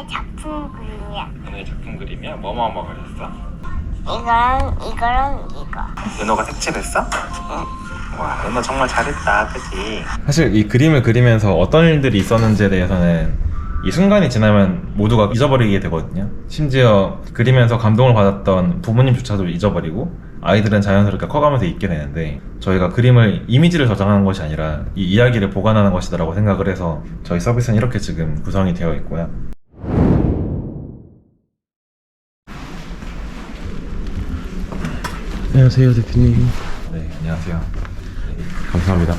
하나의 작품 그림이야. 하나의 작품 그림이야? 뭐뭐 그렸어? 이거랑 이거. 은호가 색칠했어? 응. 와, 은호 정말 잘했다, 그치? 사실 이 그림을 그리면서 어떤 일들이 있었는지에 대해서는 이 순간이 지나면 모두가 잊어버리게 되거든요. 심지어 그리면서 감동을 받았던 부모님조차도 잊어버리고 아이들은 자연스럽게 커가면서 잊게 되는데, 저희가 그림을 이미지를 저장하는 것이 아니라 이 이야기를 보관하는 것이다라고 생각을 해서 저희 서비스는 이렇게 지금 구성이 되어 있고요. 안녕하세요, 대표님. 네, 안녕하세요. 감사합니다.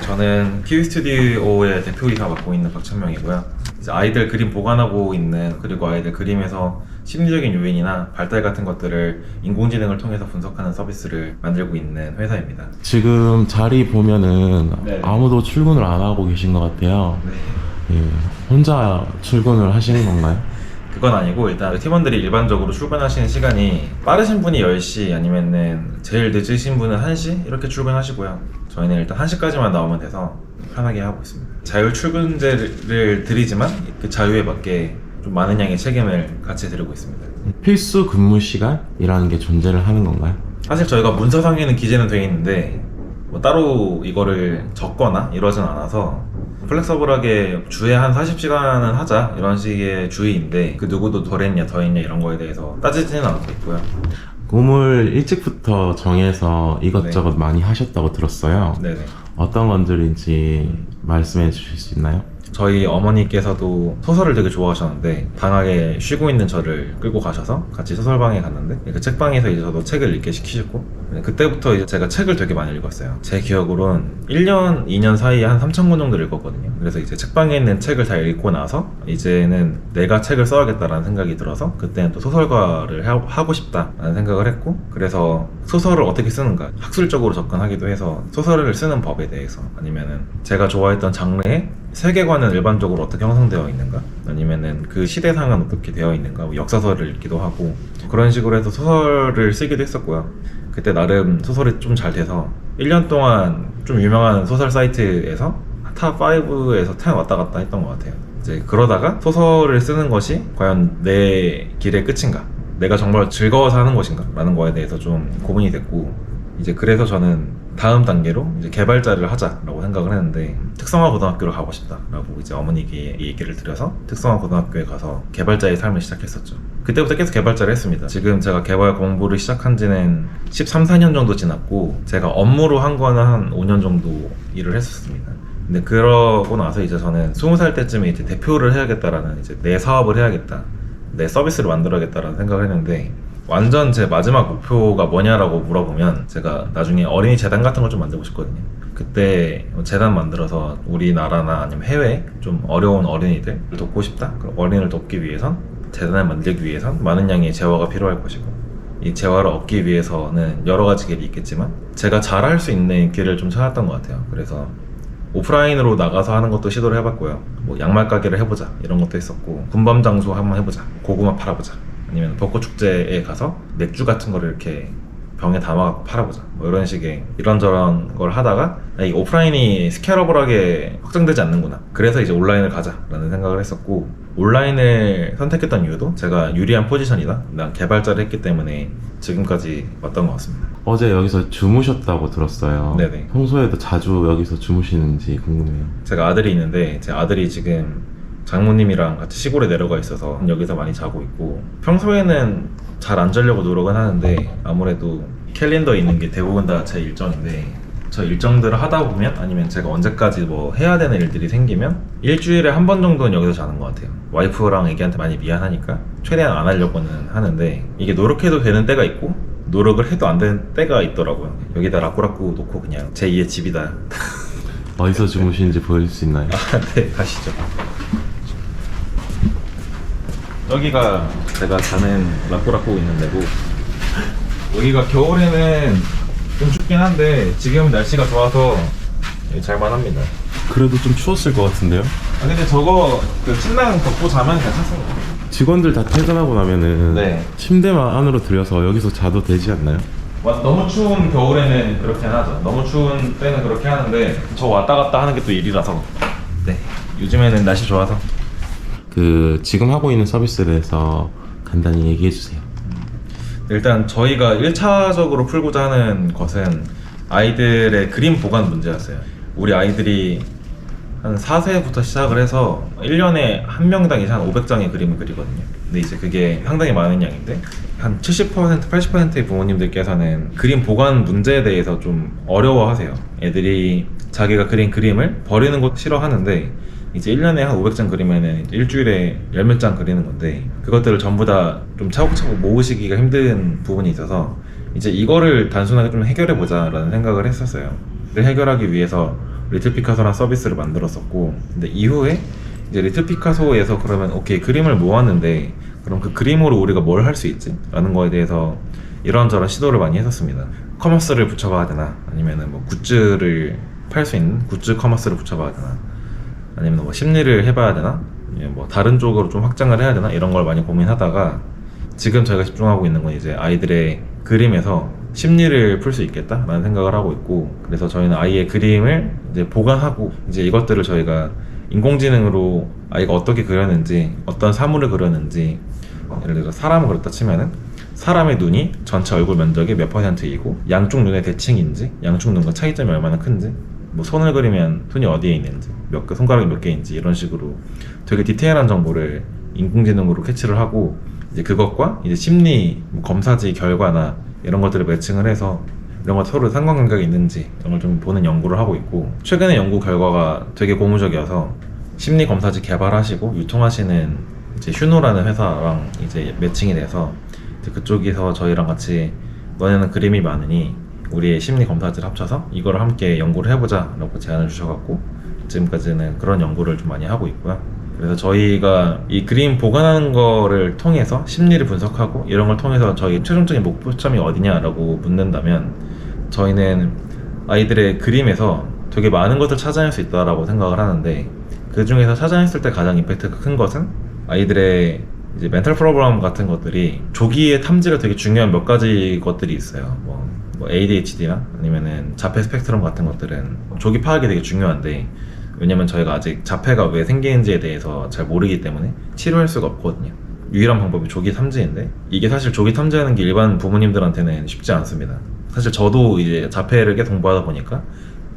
저는 키위 스튜디오의 대표이사 맡고 있는 박찬명이고요. 이제 아이들 그림 보관하고 있는, 그리고 아이들 그림에서 심리적인 요인이나 발달 같은 것들을 인공지능을 통해서 분석하는 서비스를 만들고 있는 회사입니다. 지금 자리 보면은 네. 아무도 출근을 안 하고 계신 것 같아요. 네. 예, 혼자 출근을 하시는 건가요? 그건 아니고, 일단 팀원들이 일반적으로 출근하시는 시간이 빠르신 분이 10시, 아니면은 제일 늦으신 분은 1시 이렇게 출근하시고요. 저희는 일단 1시까지만 나오면 돼서 편하게 하고 있습니다. 자율 출근제를 드리지만 그 자유에 맞게 좀 많은 양의 책임을 같이 드리고 있습니다. 필수 근무 시간이라는 게 존재를 하는 건가요? 사실 저희가 문서상에는 기재는 되어 있는데 뭐 따로 이거를 적거나 이러진 않아서 플렉서블하게 주에 한 40시간은 하자 이런 식의 주의인데, 그 누구도 덜 했냐 더 했냐 이런 거에 대해서 따지지는 않고 있고요. 꿈을 일찍부터 정해서 이것저것 네. 많이 하셨다고 들었어요. 네네. 어떤 건들인지 말씀해 주실 수 있나요? 저희 어머니께서도 소설을 되게 좋아하셨는데 방학에 쉬고 있는 저를 끌고 가셔서 같이 소설방에 갔는데, 그 책방에서 이제 저도 책을 읽게 시키셨고, 그때부터 이제 제가 책을 되게 많이 읽었어요. 제 기억으로는 1년, 2년 사이에 한 3,000권 정도 읽었거든요. 그래서 이제 책방에 있는 책을 다 읽고 나서 이제는 내가 책을 써야겠다라는 생각이 들어서, 그때는 또 소설가를 하고 싶다라는 생각을 했고, 그래서 소설을 어떻게 쓰는가 학술적으로 접근하기도 해서 소설을 쓰는 법에 대해서, 아니면은 제가 좋아했던 장르의 세계관은 일반적으로 어떻게 형성되어 있는가, 아니면은 그 시대상은 어떻게 되어 있는가, 뭐 역사서를 읽기도 하고 그런 식으로 해서 소설을 쓰기도 했었고요. 그때 나름 소설이 좀 잘 돼서 1년 동안 좀 유명한 소설 사이트에서 탑5에서 10 왔다 갔다 했던 것 같아요. 이제 그러다가 소설을 쓰는 것이 과연 내 길의 끝인가, 내가 정말 즐거워서 하는 것인가 라는 거에 대해서 좀 고민이 됐고, 이제 그래서 저는 다음 단계로 이제 개발자를 하자라고 생각을 했는데, 특성화 고등학교를 가고 싶다라고 이제 어머니께 얘기를 드려서 특성화 고등학교에 가서 개발자의 삶을 시작했었죠. 그때부터 계속 개발자를 했습니다. 지금 제가 개발 공부를 시작한 지는 13, 14년 정도 지났고, 제가 업무로 한 거는 한 5년 정도 일을 했었습니다. 근데 그러고 나서 이제 저는 20살 때쯤에 이제 대표를 해야겠다라는, 이제 내 사업을 해야겠다, 내 서비스를 만들어야겠다라는 생각을 했는데, 완전 제 마지막 목표가 뭐냐라고 물어보면 제가 나중에 어린이 재단 같은 걸 좀 만들고 싶거든요. 그때 재단 만들어서 우리나라나 아니면 해외 좀 어려운 어린이들 돕고 싶다? 그럼 어린이를 돕기 위해선, 재단을 만들기 위해선 많은 양의 재화가 필요할 것이고, 이 재화를 얻기 위해서는 여러 가지 길이 있겠지만 제가 잘할 수 있는 길을 좀 찾았던 것 같아요. 그래서 오프라인으로 나가서 하는 것도 시도를 해봤고요. 뭐 양말 가게를 해보자 이런 것도 했었고, 군밤 장소 한번 해보자, 고구마 팔아보자, 아니면 벚꽃 축제에 가서 맥주 같은 거를 이렇게 병에 담아갖고 팔아보자, 뭐 이런 식의 이런저런 걸 하다가 이 오프라인이 스케일러블하게 확장되지 않는구나, 그래서 이제 온라인을 가자라는 생각을 했었고, 온라인을 선택했던 이유도 제가 유리한 포지션이다, 난 개발자를 했기 때문에 지금까지 왔던 것 같습니다. 어제 여기서 주무셨다고 들었어요. 네네. 평소에도 자주 여기서 주무시는지 궁금해요. 제가 아들이 있는데, 제 아들이 지금 장모님이랑 같이 시골에 내려가 있어서 여기서 많이 자고 있고, 평소에는 잘 안 자려고 노력은 하는데 아무래도 캘린더에 있는 게 대부분 다 제 일정인데, 저 일정들을 하다 보면, 아니면 제가 언제까지 뭐 해야 되는 일들이 생기면 일주일에 한 번 정도는 여기서 자는 것 같아요. 와이프랑 애기한테 많이 미안하니까 최대한 안 하려고는 하는데, 이게 노력해도 되는 때가 있고 노력을 해도 안 되는 때가 있더라고요. 여기다 라꾸라꾸 놓고 그냥 제2의 집이다. 어디서 주무시는지 보여줄 수 있나요? 네, 가시죠. 여기가 제가 자는 라꾸라꾸 있는 데고, 여기가 겨울에는 좀 춥긴 한데 지금 날씨가 좋아서 잘만합니다. 그래도 좀 추웠을 것 같은데요? 아 근데 저거 그 침낭 덮고 자면 괜찮습니다. 직원들 다 퇴근하고 나면은 네. 침대만 안으로 들여서 여기서 자도 되지 않나요? 너무 추운 겨울에는 그렇게 하죠. 너무 추운 때는 그렇게 하는데 저 왔다 갔다 하는 게 또 일이라서. 네, 요즘에는 날씨 좋아서. 그 지금 하고 있는 서비스에 대해서 간단히 얘기해 주세요. 일단 저희가 1차적으로 풀고자 하는 것은 아이들의 그림 보관 문제였어요. 우리 아이들이 한 4세부터 시작을 해서 1년에 한 명당 이상 한 500장의 그림을 그리거든요. 근데 이제 그게 상당히 많은 양인데 한 70%, 80%의 부모님들께서는 그림 보관 문제에 대해서 좀 어려워하세요. 애들이 자기가 그린 그림을 버리는 것 싫어하는데 이제 1년에 한 500장 그리면은 일주일에 열 몇 장 그리는 건데 그것들을 전부 다 좀 차곡차곡 모으시기가 힘든 부분이 있어서 이제 이거를 단순하게 좀 해결해보자 라는 생각을 했었어요. 이를 해결하기 위해서 리틀 피카소라는 서비스를 만들었었고, 근데 이후에 이제 리틀 피카소에서 그러면 오케이 그림을 모았는데 그럼 그 그림으로 우리가 뭘 할 수 있지? 라는 거에 대해서 이런저런 시도를 많이 했었습니다. 커머스를 붙여봐야 되나? 아니면은 뭐 굿즈를 팔 수 있는 굿즈 커머스를 붙여봐야 되나? 아니면 뭐 심리를 해봐야 되나? 아니면 뭐 다른 쪽으로 좀 확장을 해야 되나? 이런 걸 많이 고민하다가 지금 저희가 집중하고 있는 건 이제 아이들의 그림에서 심리를 풀 수 있겠다라는 생각을 하고 있고, 그래서 저희는 아이의 그림을 이제 보관하고 이제 이것들을 저희가 인공지능으로 아이가 어떻게 그렸는지, 어떤 사물을 그렸는지, 예를 들어 사람을 그렸다 치면은 사람의 눈이 전체 얼굴 면적의 몇 %이고 양쪽 눈의 대칭인지, 양쪽 눈과 차이점이 얼마나 큰지, 뭐 손을 그리면 손이 어디에 있는지, 손가락이 몇 개인지 이런 식으로 되게 디테일한 정보를 인공지능으로 캐치를 하고 이제 그것과 이제 심리 검사지 결과나 이런 것들을 매칭을 해서 이런 것 서로 상관관계가 있는지 이런 걸 좀 보는 연구를 하고 있고, 최근의 연구 결과가 되게 고무적이어서 심리 검사지 개발하시고 유통하시는 이제 휴노라는 회사랑 이제 매칭이 돼서 이제 그쪽에서 저희랑 같이 너네는 그림이 많으니 우리의 심리 검사지를 합쳐서 이걸 함께 연구를 해보자 라고 제안을 주셔갖고 지금까지는 그런 연구를 좀 많이 하고 있고요. 그래서 저희가 이 그림 보관하는 거를 통해서 심리를 분석하고 이런 걸 통해서 저희 최종적인 목표점이 어디냐라고 묻는다면 저희는 아이들의 그림에서 되게 많은 것을 찾아낼 수 있다라고 생각을 하는데, 그 중에서 찾아냈을 때 가장 임팩트가 큰 것은 아이들의 이제 멘탈 프로그램 같은 것들이 조기의 탐지가 되게 중요한 몇 가지 것들이 있어요. 뭐 ADHD나 아니면은 자폐 스펙트럼 같은 것들은 조기 파악이 되게 중요한데, 왜냐면 저희가 아직 자폐가 왜 생기는지에 대해서 잘 모르기 때문에 치료할 수가 없거든요. 유일한 방법이 조기 탐지인데 이게 사실 조기 탐지하는 게 일반 부모님들한테는 쉽지 않습니다. 사실 저도 이제 자폐를 계속 공부하다 보니까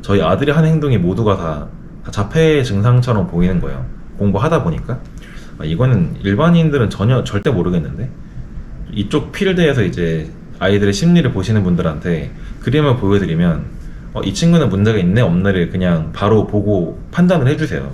저희 아들이 하는 행동이 모두가 다 자폐 증상처럼 보이는 거예요. 공부하다 보니까 이거는 일반인들은 절대 모르겠는데 이쪽 필드에서 이제 아이들의 심리를 보시는 분들한테 그림을 보여드리면 이 친구는 문제가 있네 없네를 그냥 바로 보고 판단을 해주세요.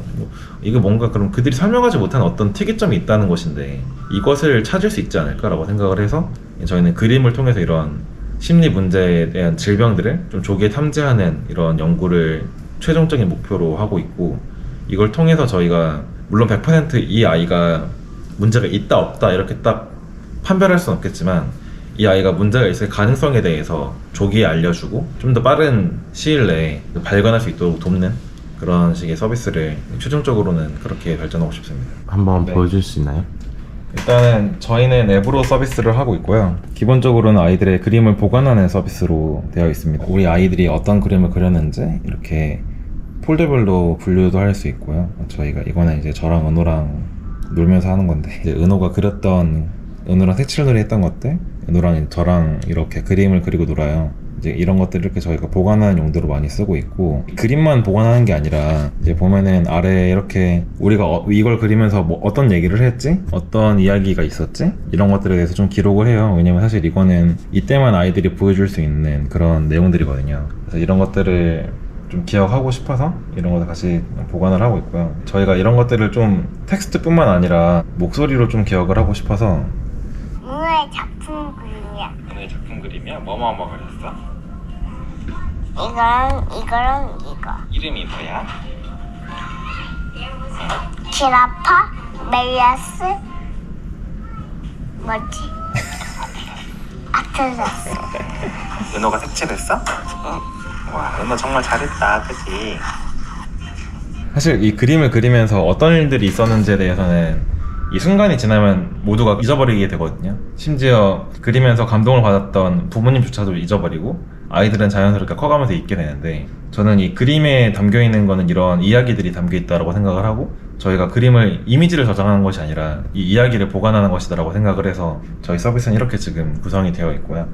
이거 뭔가 그럼 그들이 설명하지 못하는 어떤 특이점이 있다는 것인데 이것을 찾을 수 있지 않을까라고 생각을 해서 저희는 그림을 통해서 이런 심리 문제에 대한 질병들을 좀 조기에 탐지하는 이런 연구를 최종적인 목표로 하고 있고, 이걸 통해서 저희가 물론 100% 이 아이가 문제가 있다 없다 이렇게 딱 판별할 수는 없겠지만 이 아이가 문제가 있을 가능성에 대해서 조기에 알려주고 좀 더 빠른 시일 내에 발견할 수 있도록 돕는 그런 식의 서비스를 최종적으로는 그렇게 발전하고 싶습니다. 한번 보여줄 수 있나요? 일단은 저희는 앱으로 서비스를 하고 있고요. 기본적으로는 아이들의 그림을 보관하는 서비스로 되어 있습니다. 우리 아이들이 어떤 그림을 그렸는지 이렇게 폴더별로 분류도 할 수 있고요. 저희가 이거는 이제 저랑 은호랑 놀면서 하는 건데 이제 은호가 그렸던 은호랑 색칠놀이 했던 것들, 은호랑 저랑 이렇게 그림을 그리고 놀아요. 이제 이런 것들을 이렇게 저희가 보관하는 용도로 많이 쓰고 있고, 그림만 보관하는 게 아니라 이제 보면은 아래에 이렇게 우리가 이걸 그리면서 뭐 어떤 얘기를 했지? 어떤 이야기가 있었지? 이런 것들에 대해서 좀 기록을 해요. 왜냐면 사실 이거는 이때만 아이들이 보여줄 수 있는 그런 내용들이거든요. 그래서 이런 것들을 좀 기억하고 싶어서 이런 것을 같이 보관을 하고 있고요. 저희가 이런 것들을 좀 텍스트뿐만 아니라 목소리로 좀 기억을 하고 싶어서. 은호의 작품 그림이야. 은호의 작품 그림이야? 뭐뭐 그렸어? 이거랑 이거. 이름이 뭐야? 지라파, 멜리아스, 뭐지? 아틀라스. 은호가 색칠했어? 와, 은호 정말 잘했다, 그치? 사실 이 그림을 그리면서 어떤 일들이 있었는지에 대해서는 이 순간이 지나면 모두가 잊어버리게 되거든요. 심지어 그리면서 감동을 받았던 부모님조차도 잊어버리고 아이들은 자연스럽게 커가면서 잊게 되는데, 저는 이 그림에 담겨있는 거는 이런 이야기들이 담겨있다고 생각을 하고 저희가 그림을 이미지를 저장하는 것이 아니라 이 이야기를 보관하는 것이다라고 생각을 해서 저희 서비스는 이렇게 지금 구성이 되어 있고요.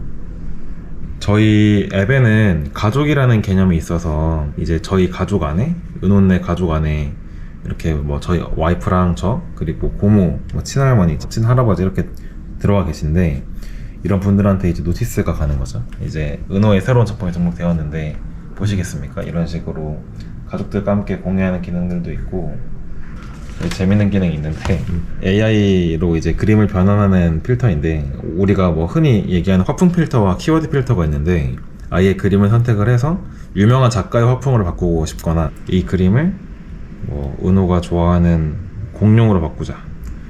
저희 앱에는 가족이라는 개념이 있어서 이제 저희 가족 안에, 은혼네 가족 안에 이렇게 뭐 저희 와이프랑 저 그리고 고모, 뭐 친할머니, 친할아버지 이렇게 들어와 계신데 이런 분들한테 이제 노티스가 가는 거죠. 이제 은호의 새로운 작품이 등록되었는데 보시겠습니까? 이런 식으로 가족들과 함께 공유하는 기능들도 있고 재밌는 기능이 있는데 AI로 이제 그림을 변환하는 필터인데 우리가 뭐 흔히 얘기하는 화풍 필터와 키워드 필터가 있는데 아예 그림을 선택을 해서 유명한 작가의 화풍으로 바꾸고 싶거나 이 그림을 뭐 은호가 좋아하는 공룡으로 바꾸자.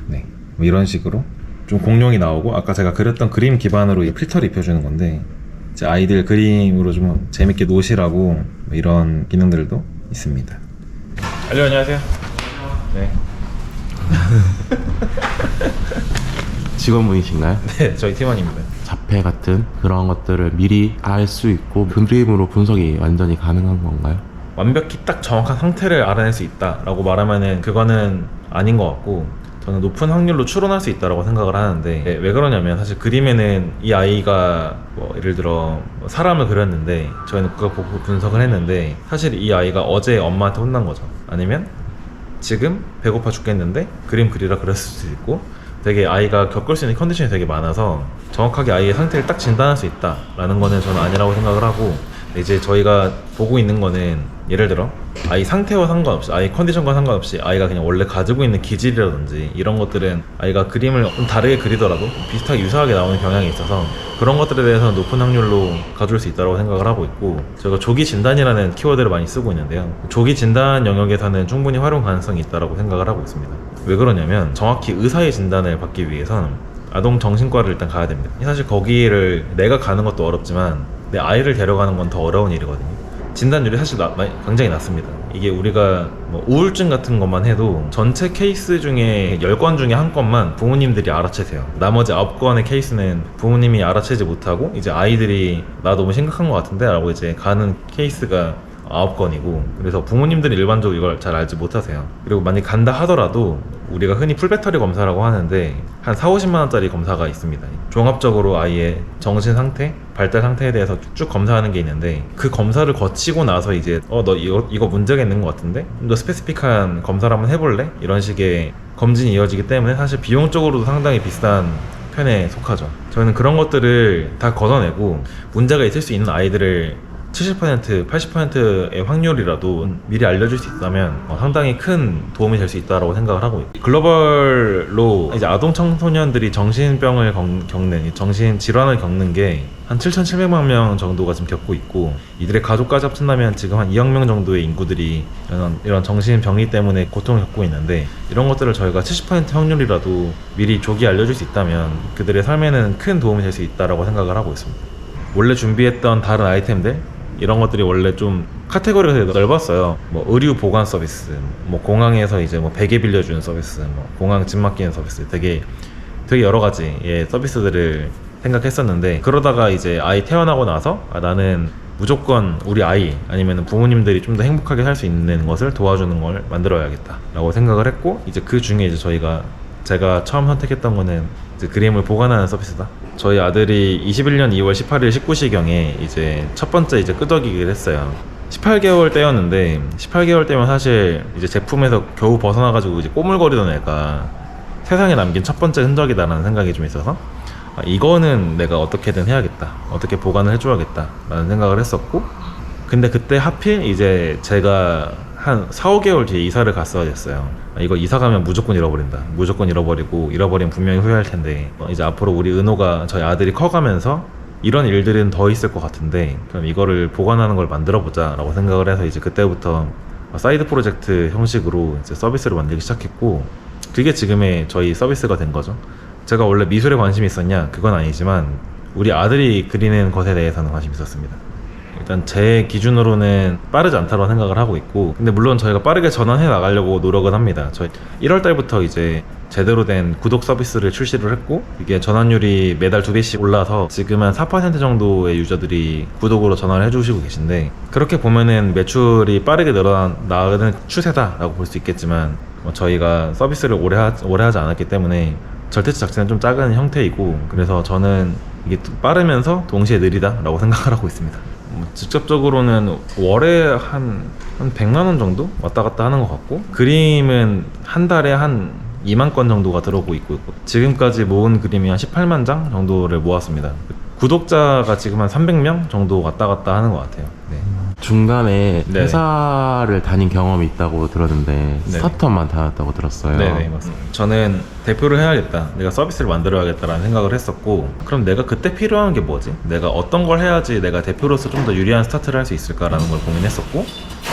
네, 뭐 이런 식으로 좀 공룡이 나오고 아까 제가 그렸던 그림 기반으로 이 필터를 입혀주는 건데 이제 아이들 그림으로 좀 재밌게 노시라고 뭐 이런 기능들도 있습니다. 안녕하세요. 네. 직원분이신가요? 네, 저희 팀원입니다. 자폐 같은 그런 것들을 미리 알 수 있고 그림으로 분석이 완전히 가능한 건가요? 완벽히 딱 정확한 상태를 알아낼 수 있다라고 말하면은 그거는 아닌 것 같고 저는 높은 확률로 추론할 수 있다고 생각을 하는데 왜 그러냐면 사실 그림에는 이 아이가 뭐 예를 들어 사람을 그렸는데 저희는 그거 보고 분석을 했는데 사실 이 아이가 어제 엄마한테 혼난 거죠. 아니면 지금 배고파 죽겠는데 그림 그리라 그랬을 수도 있고 되게 아이가 겪을 수 있는 컨디션이 되게 많아서 정확하게 아이의 상태를 딱 진단할 수 있다라는 거는 저는 아니라고 생각을 하고 이제 저희가 보고 있는 거는 예를 들어 아이 상태와 상관없이 아이 컨디션과 상관없이 아이가 그냥 원래 가지고 있는 기질이라든지 이런 것들은 아이가 그림을 좀 다르게 그리더라도 비슷하게 유사하게 나오는 경향이 있어서 그런 것들에 대해서는 높은 확률로 가져올 수 있다고 생각을 하고 있고 저희가 조기 진단이라는 키워드를 많이 쓰고 있는데요. 조기 진단 영역에서는 충분히 활용 가능성이 있다고 생각을 하고 있습니다. 왜 그러냐면 정확히 의사의 진단을 받기 위해서는 아동 정신과를 일단 가야 됩니다. 사실 거기를 내가 가는 것도 어렵지만 내 아이를 데려가는 건 더 어려운 일이거든요. 진단율이 사실 굉장히 낮습니다. 이게 우리가 뭐 우울증 같은 것만 해도 전체 케이스 중에 10건 중에 한 건만 부모님들이 알아채세요. 나머지 9건의 케이스는 부모님이 알아채지 못하고 이제 아이들이 나 너무 심각한 것 같은데 라고 이제 가는 케이스가 9건이고 그래서 부모님들이 일반적으로 이걸 잘 알지 못하세요. 그리고 만약 간다 하더라도 우리가 흔히 풀배터리 검사라고 하는데 한 4-50만원짜리 검사가 있습니다. 종합적으로 아이의 정신 상태, 발달 상태에 대해서 쭉 검사하는 게 있는데 그 검사를 거치고 나서 이제 너 이거 문제가 있는 것 같은데 좀 더 스페시픽한 검사를 한번 해볼래? 이런 식의 검진이 이어지기 때문에 사실 비용적으로도 상당히 비싼 편에 속하죠. 저희는 그런 것들을 다 걷어내고 문제가 있을 수 있는 아이들을 70%, 80%의 확률이라도 미리 알려줄 수 있다면 상당히 큰 도움이 될 수 있다고 생각을 하고 있고 글로벌로 이제 아동 청소년들이 정신병을 겪는 정신 질환을 겪는 게 한 7,700만 명 정도가 지금 겪고 있고 이들의 가족까지 합친다면 지금 한 2억 명 정도의 인구들이 이런 정신병리 때문에 고통을 겪고 있는데 이런 것들을 저희가 70% 확률이라도 미리 조기 알려줄 수 있다면 그들의 삶에는 큰 도움이 될 수 있다고 생각을 하고 있습니다. 원래 준비했던 다른 아이템들 이런 것들이 원래 좀 카테고리가 되게 넓었어요. 뭐 의류 보관 서비스, 뭐 공항에서 이제 뭐 베개 빌려주는 서비스, 뭐 공항 짐 맡기는 서비스, 되게 여러 가지의 서비스들을 생각했었는데 그러다가 이제 아이 태어나고 나서 나는 무조건 우리 아이 아니면 부모님들이 좀 더 행복하게 살 수 있는 것을 도와주는 걸 만들어야겠다라고 생각을 했고 이제 그 중에 이제 제가 처음 선택했던 거는 이제 그림을 보관하는 서비스다. 저희 아들이 21년 2월 18일 19시경에 이제 첫 번째 이제 끄덕이기를 했어요. 18개월 때였는데 18개월 때면 사실 이제 제품에서 겨우 벗어나가지고 이제 꼬물거리던 애가 세상에 남긴 첫 번째 흔적이다라는 생각이 좀 있어서 이거는 내가 어떻게든 해야겠다, 어떻게 보관을 해줘야겠다 라는 생각을 했었고 근데 그때 하필 이제 제가 한 4-5개월 뒤에 이사를 갔어야 됐어요. 이거 이사 가면 무조건 잃어버린다, 무조건 잃어버리고 잃어버리면 분명히 후회할 텐데 이제 앞으로 우리 은호가 저희 아들이 커가면서 이런 일들은 더 있을 것 같은데 그럼 이거를 보관하는 걸 만들어 보자 라고 생각을 해서 이제 그때부터 사이드 프로젝트 형식으로 이제 서비스를 만들기 시작했고 그게 지금의 저희 서비스가 된 거죠. 제가 원래 미술에 관심이 있었냐? 그건 아니지만 우리 아들이 그리는 것에 대해서는 관심이 있었습니다. 일단 제 기준으로는 빠르지 않다고 생각을 하고 있고 근데 물론 저희가 빠르게 전환해 나가려고 노력은 합니다. 저희 1월 달부터 이제 제대로 된 구독 서비스를 출시를 했고 이게 전환율이 매달 2배씩 올라서 지금 한 4% 정도의 유저들이 구독으로 전환을 해주시고 계신데 그렇게 보면은 매출이 빠르게 늘어나는 추세다라고 볼 수 있겠지만 저희가 서비스를 오래 하지 않았기 때문에 절대치 자체는 좀 작은 형태이고, 그래서 저는 이게 빠르면서 동시에 느리다라고 생각을 하고 있습니다. 직접적으로는 월에 한 100만 원 정도 왔다 갔다 하는 것 같고, 그림은 한 달에 한 2만 건 정도가 들어오고 있고, 지금까지 모은 그림이 한 18만 장 정도를 모았습니다. 구독자가 지금 한 300명 정도 왔다 갔다 하는 것 같아요. 네. 중간에 네. 회사를 다닌 경험이 있다고 들었는데 네. 스타트업만 다녔다고 들었어요. 네네, 맞습니다. 저는 대표를 해야겠다, 내가 서비스를 만들어야겠다라는 생각을 했었고, 그럼 내가 그때 필요한 게 뭐지? 내가 어떤 걸 해야지 내가 대표로서 좀 더 유리한 스타트를 할 수 있을까라는 걸 고민했었고,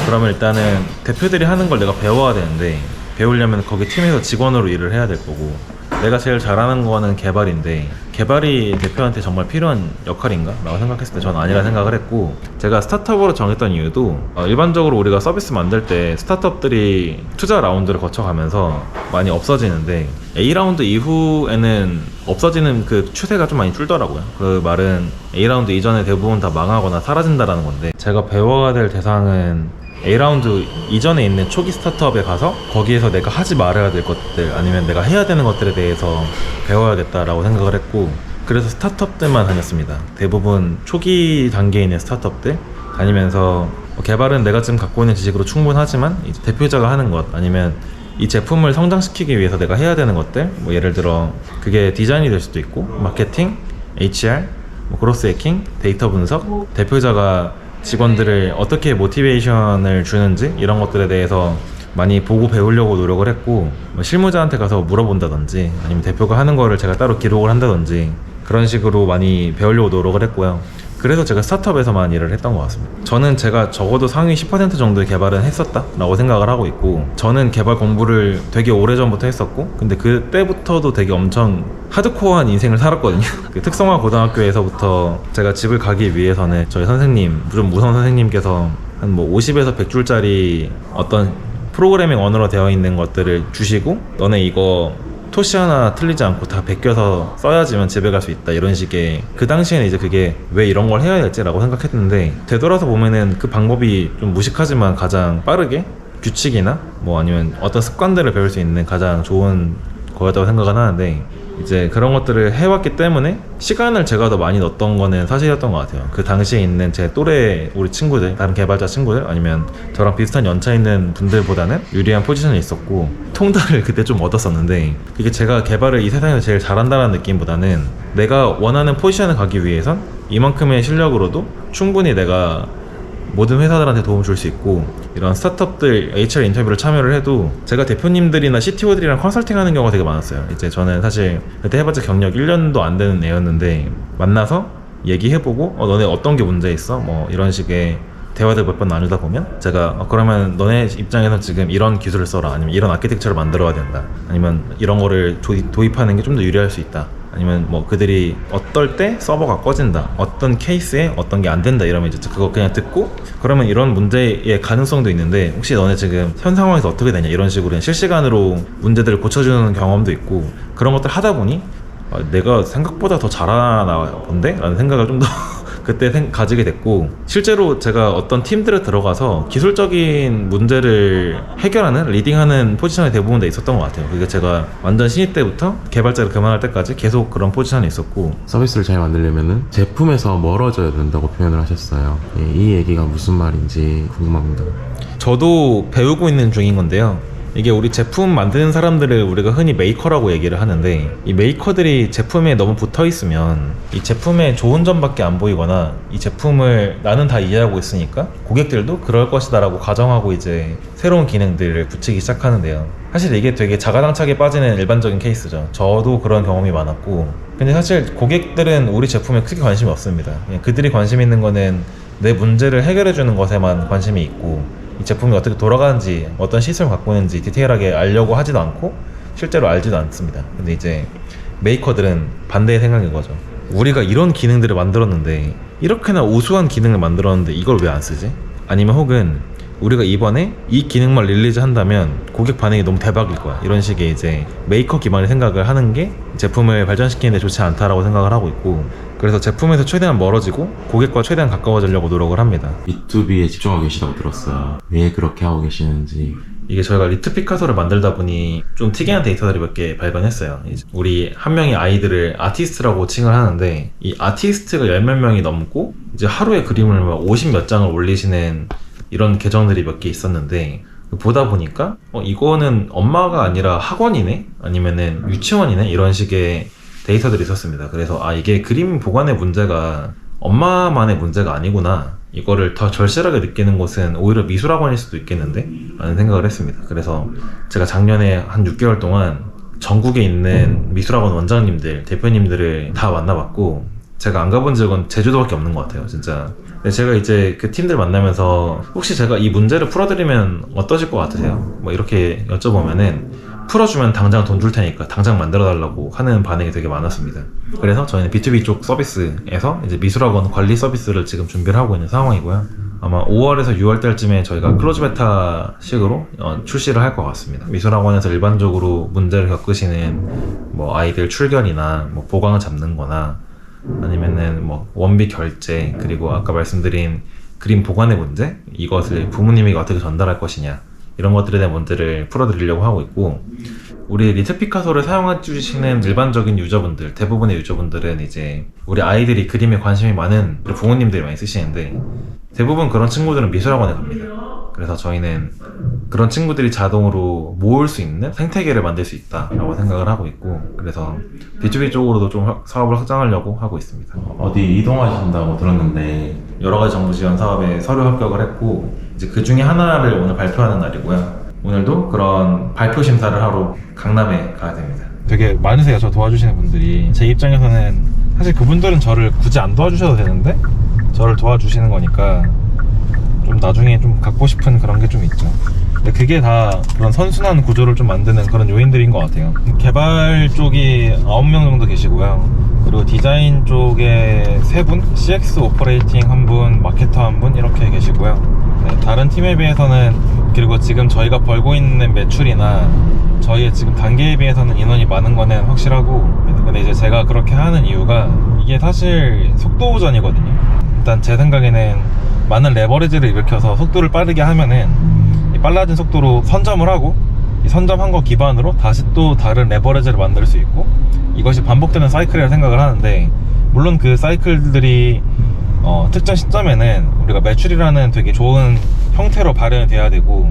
그러면 일단은 대표들이 하는 걸 내가 배워야 되는데, 배우려면 거기 팀에서 직원으로 일을 해야 될 거고, 내가 제일 잘하는 거는 개발인데, 개발이 대표한테 정말 필요한 역할인가? 라고 생각했을 때 저는 아니라 생각을 했고, 제가 스타트업으로 정했던 이유도 일반적으로 우리가 서비스 만들 때 스타트업들이 투자 라운드를 거쳐가면서 많이 없어지는데, A라운드 이후에는 없어지는 그 추세가 좀 많이 줄더라고요. 그 말은 A라운드 이전에 대부분 다 망하거나 사라진다라는 건데, 제가 배워야 될 대상은 A라운드 이전에 있는 초기 스타트업에 가서 거기에서 내가 하지 말아야 될 것들, 아니면 내가 해야 되는 것들에 대해서 배워야겠다라고 생각을 했고, 그래서 스타트업들만 다녔습니다. 대부분 초기 단계에 있는 스타트업들 다니면서, 개발은 내가 지금 갖고 있는 지식으로 충분하지만 이제 대표자가 하는 것, 아니면 이 제품을 성장시키기 위해서 내가 해야 되는 것들, 뭐 예를 들어 그게 디자인이 될 수도 있고, 마케팅, HR, 뭐 그로스 해킹, 데이터 분석, 대표자가 직원들을 어떻게 모티베이션을 주는지 이런 것들에 대해서 많이 보고 배우려고 노력을 했고, 뭐 실무자한테 가서 물어본다든지, 아니면 대표가 하는 거를 제가 따로 기록을 한다든지, 그런 식으로 많이 배우려고 노력을 했고요. 그래서 제가 스타트업에서만 일을 했던 것 같습니다. 저는 제가 적어도 상위 10% 정도의 개발은 했었다라고 생각을 하고 있고, 저는 개발 공부를 되게 오래전부터 했었고, 근데 그때부터도 되게 엄청 하드코어한 인생을 살았거든요. 그 특성화 고등학교에서부터 제가 집을 가기 위해서는 저희 선생님, 좀 무서운 선생님께서 한 뭐 50에서 100줄짜리 어떤 프로그래밍 언어로 되어 있는 것들을 주시고, 너네 이거 토시 하나 틀리지 않고 다 베껴서 써야지만 집에 갈 수 있다, 이런 식의, 그 당시에는 이제 그게 왜 이런 걸 해야 될지 라고 생각했는데, 되돌아서 보면은 그 방법이 좀 무식하지만 가장 빠르게 규칙이나 뭐 아니면 어떤 습관들을 배울 수 있는 가장 좋은 거였다고 생각은 하는데, 이제 그런 것들을 해왔기 때문에 시간을 제가 더 많이 넣었던 거는 사실이었던 것 같아요. 그 당시에 있는 제 또래 우리 친구들, 다른 개발자 친구들, 아니면 저랑 비슷한 연차 있는 분들보다는 유리한 포지션에 있었고, 통달을 그때 좀 얻었었는데, 그게 제가 개발을 이 세상에서 제일 잘한다는 느낌보다는 내가 원하는 포지션에 가기 위해선 이만큼의 실력으로도 충분히 내가 모든 회사들한테 도움을 줄 수 있고, 이런 스타트업들 HR 인터뷰를 참여를 해도 제가 대표님들이나 CTO들이랑 컨설팅하는 경우가 되게 많았어요. 이제 저는 사실 그때 해봤자 경력 1년도 안 되는 애였는데, 만나서 얘기해보고 너네 어떤 게 문제 있어? 뭐 이런 식의 대화들 몇 번 나누다 보면 제가 그러면 너네 입장에서 지금 이런 기술을 써라, 아니면 이런 아키텍처를 만들어야 된다, 아니면 이런 거를 도입하는 게 좀 더 유리할 수 있다, 아니면 뭐 그들이 어떨 때 서버가 꺼진다, 어떤 케이스에 어떤 게 안 된다, 이러면 이제 그거 그냥 듣고, 그러면 이런 문제의 가능성도 있는데 혹시 너네 지금 현 상황에서 어떻게 되냐, 이런 식으로 실시간으로 문제들을 고쳐주는 경험도 있고, 그런 것들 하다 보니 내가 생각보다 더 잘하나 본데? 라는 생각을 좀 더 그때 가지게 됐고, 실제로 제가 어떤 팀들에 들어가서 기술적인 문제를 해결하는, 리딩하는 포지션에 대부분 다 있었던 것 같아요. 그게 제가 완전 신입 때부터 개발자를 그만할 때까지 계속 그런 포지션에 있었고. 서비스를 잘 만들려면은 제품에서 멀어져야 된다고 표현을 하셨어요. 이 얘기가 무슨 말인지 궁금합니다. 저도 배우고 있는 중인 건데요. 이게 우리 제품 만드는 사람들을 우리가 흔히 메이커라고 얘기를 하는데, 이 메이커들이 제품에 너무 붙어 있으면 이 제품의 좋은 점밖에 안 보이거나, 이 제품을 나는 다 이해하고 있으니까 고객들도 그럴 것이다 라고 가정하고 이제 새로운 기능들을 붙이기 시작하는데요. 사실 이게 되게 자가당착에 빠지는 일반적인 케이스죠. 저도 그런 경험이 많았고, 근데 사실 고객들은 우리 제품에 크게 관심이 없습니다. 그냥 그들이 관심 있는 거는 내 문제를 해결해 주는 것에만 관심이 있고, 이 제품이 어떻게 돌아가는지, 어떤 시스템을 갖고 있는지 디테일하게 알려고 하지도 않고 실제로 알지도 않습니다. 근데 이제 메이커들은 반대의 생각인 거죠. 우리가 이런 기능들을 만들었는데, 이렇게나 우수한 기능을 만들었는데 이걸 왜 안 쓰지? 아니면 혹은 우리가 이번에 이 기능만 릴리즈 한다면 고객 반응이 너무 대박일 거야. 이런 식의 이제 메이커 기반의 생각을 하는 게 제품을 발전시키는 데 좋지 않다라고 생각을 하고 있고, 그래서 제품에서 최대한 멀어지고 고객과 최대한 가까워지려고 노력을 합니다. B2B에 집중하고 계시다고 들었어요. 왜 그렇게 하고 계시는지. 이게 저희가 리트 피카소를 만들다 보니 좀 특이한 데이터들이 몇 개 발견했어요. 이제 우리 한 명의 아이들을 아티스트라고 칭을 하는데, 이 아티스트가 열 몇 명이 넘고 이제 하루에 그림을 막 50 몇 장을 올리시는 이런 계정들이 몇 개 있었는데, 보다 보니까 이거는 엄마가 아니라 학원이네? 아니면은 유치원이네? 이런 식의 데이터들이 있었습니다. 그래서 이게 그림 보관의 문제가 엄마만의 문제가 아니구나, 이거를 더 절실하게 느끼는 곳은 오히려 미술학원일 수도 있겠는데? 라는 생각을 했습니다. 그래서 제가 작년에 한 6개월 동안 전국에 있는 미술학원 원장님들, 대표님들을 다 만나봤고, 제가 안 가본 적은 제주도밖에 없는 것 같아요, 진짜. 근데 제가 이제 그 팀들 만나면서 혹시 제가 이 문제를 풀어드리면 어떠실 것 같으세요? 뭐 이렇게 여쭤보면은 풀어주면 당장 돈 줄 테니까 당장 만들어달라고 하는 반응이 되게 많았습니다. 그래서 저희는 B2B 쪽 서비스에서 이제 미술학원 관리 서비스를 지금 준비를 하고 있는 상황이고요. 아마 5월에서 6월 달쯤에 저희가 클로즈 베타 식으로 출시를 할 것 같습니다. 미술학원에서 일반적으로 문제를 겪으시는 뭐 아이들 출결이나 뭐 보강을 잡는 거나 아니면은 뭐 원비 결제, 그리고 아까 말씀드린 그림 보관의 문제, 이것을 부모님에게 어떻게 전달할 것이냐, 이런 것들에 대한 문제를 풀어드리려고 하고 있고, 우리 리트 피카소를 사용해 주시는 일반적인 유저분들, 대부분의 유저분들은 이제 우리 아이들이 그림에 관심이 많은 부모님들이 많이 쓰시는데, 대부분 그런 친구들은 미술학원에 갑니다. 그래서 저희는 그런 친구들이 자동으로 모을 수 있는 생태계를 만들 수 있다라고 생각을 하고 있고, 그래서 B2B 쪽으로도 좀 사업을 확장하려고 하고 있습니다. 어디 이동하신다고 들었는데. 여러 가지 정부 지원 사업에 서류 합격을 했고, 이제 그 중에 하나를 오늘 발표하는 날이고요. 오늘도 그런 발표 심사를 하러 강남에 가야 됩니다. 되게 많으세요, 저 도와주시는 분들이. 제 입장에서는 사실 그분들은 저를 굳이 안 도와주셔도 되는데 저를 도와주시는 거니까 좀 나중에 좀 갖고 싶은 그런 게 좀 있죠. 근데 그게 다 그런 선순환 구조를 좀 만드는 그런 요인들인 것 같아요. 개발 쪽이 9명 정도 계시고요. 그리고 디자인 쪽에 3분, CX 오퍼레이팅 1분, 마케터 1분 이렇게 계시고요. 네, 다른 팀에 비해서는, 그리고 지금 저희가 벌고 있는 매출이나 저희의 지금 단계에 비해서는 인원이 많은 거는 확실하고, 근데 이제 제가 그렇게 하는 이유가 이게 사실 속도전이거든요. 일단 제 생각에는 많은 레버리지를 일으켜서 속도를 빠르게 하면은 이 빨라진 속도로 선점을 하고, 이 선점한 거 기반으로 다시 또 다른 레버리지를 만들 수 있고, 이것이 반복되는 사이클이라고 생각을 하는데, 물론 그 사이클들이 특정 시점에는 우리가 매출이라는 되게 좋은 형태로 발현이 돼야 되고,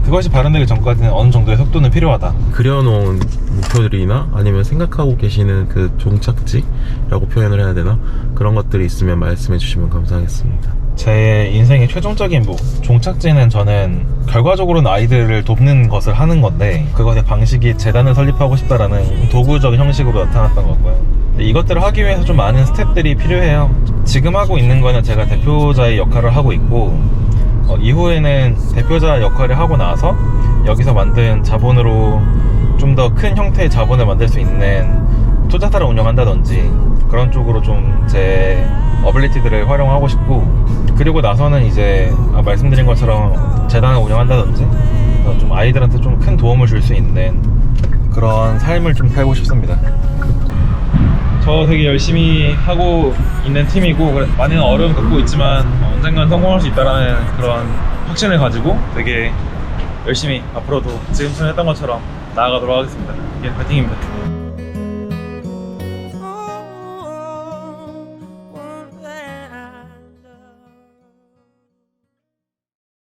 그것이 발현되기 전까지는 어느 정도의 속도는 필요하다. 그려놓은 목표들이나 아니면 생각하고 계시는 그 종착지라고 표현을 해야 되나? 그런 것들이 있으면 말씀해 주시면 감사하겠습니다. 제 인생의 최종적인 종착지는 저는 결과적으로는 아이들을 돕는 것을 하는 건데, 그것의 방식이 재단을 설립하고 싶다라는 도구적 형식으로 나타났던 거고요. 이것들을 하기 위해서 좀 많은 스텝들이 필요해요. 지금 하고 있는 거는 제가 대표자의 역할을 하고 있고, 이후에는 대표자 역할을 하고 나서 여기서 만든 자본으로 좀 더 큰 형태의 자본을 만들 수 있는 투자사를 운영한다든지 그런 쪽으로 좀 제 어빌리티들을 활용하고 싶고, 그리고 나서는 이제 말씀드린 것처럼 재단을 운영한다든지 좀 아이들한테 좀 큰 도움을 줄 수 있는 그런 삶을 좀 살고 싶습니다. 저 되게 열심히 하고 있는 팀이고, 많은 어려움 겪고 있지만 언젠간 성공할 수 있다는 그런 확신을 가지고 되게 열심히 앞으로도 지금처럼 했던 것처럼 나아가도록 하겠습니다. 예, 파이팅입니다.